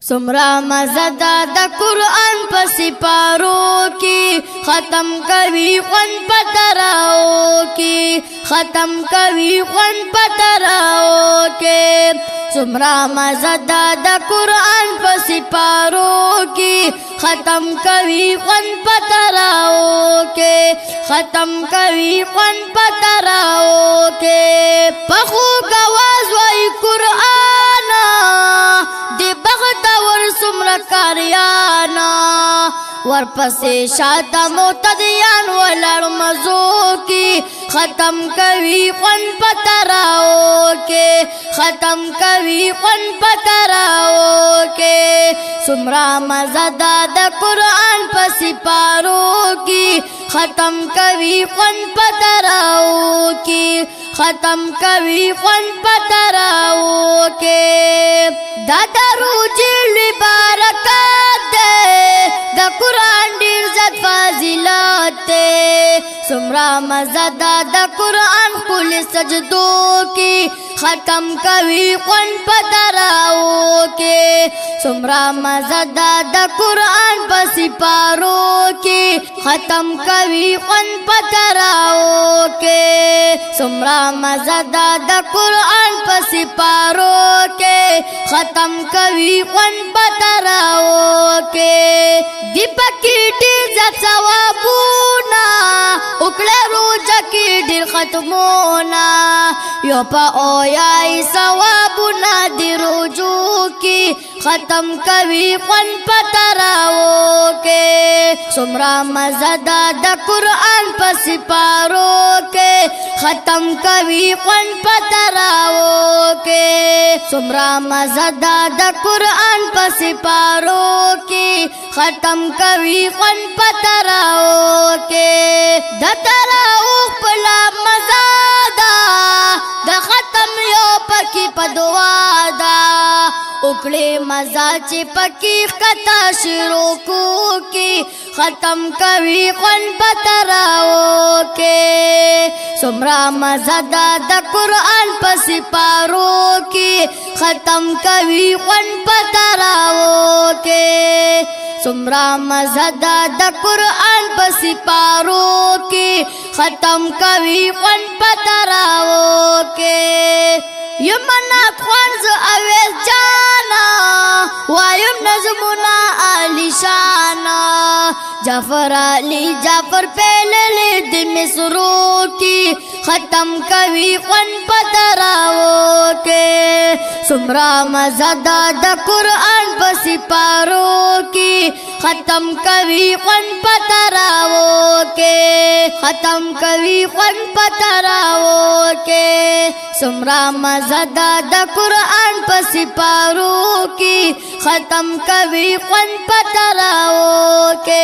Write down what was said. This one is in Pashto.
سمرا مزدا د قرآن په سپارو کی ختم کوي خون پتراو کی ختم کوي خون پتراو کی سمرا مزدا د قرآن په سپارو کی ختم کوي خون پتراو کی ختم کوي خون پتراو کی پخو گواز وای قرآن دی بختور سمرا کاریانا ورپسې شاته معتدیان ولړ مزو کی ختم کوي خون پتراو کې ختم کوي خون پتراو کې سمرا مزدا د قرآن په سپارو کی ختم کوي خون پتراو کی ختم کوي خون پتراو کې دا دروج برکات ده د قرآن ډیر زیات فضیلت ده سمرا مزدا د قرآن خپل سجدو کی ختم کوي خون پتراو کې سمرا مزدا د قرآن په سپارو کی ختم کوي خون پتراو کې سمرا مزدا د قرآن په سپارو کې ختم کوي خون پتراو کې دی پکې ډیر زیات ثوابونه وکړه روزه کې ډیر ختمونه یو په اویای ثوابونه دی روزو کې ختم کوي خون پتراو کې سمرا مزدا د قرآن په سپارو کې ختم کوي خون پتراو کې سمرا مزدا د قرآن په سپارو کې ختم کوي خون پتراو کې د تراوح پلا مزدا د ختم یو پکې په دعا دا وکړې مزا چې پکې خطا شروع کو کې ختم کوي خون پتراو کې سمرا مزدا د قرآن په سپارو کې ختم کوي خون پتراو کې سمرا مزدا د قرآن په سپارو کې ختم کوي خون پتراو کې یمنات خوانز اویز جانا وایم نظمنا علی شانا جعفر علی جعفر پہلے دی مصرو کی ختم کوي خون پتراو کے سمرا مزدا د قرآن په سپارو کی ختم کوي خون پتراو کے ختم کوي خون پتراو کے سمرا مزدا د قرآن په سپارو کی ختم کوي خون پتراو کے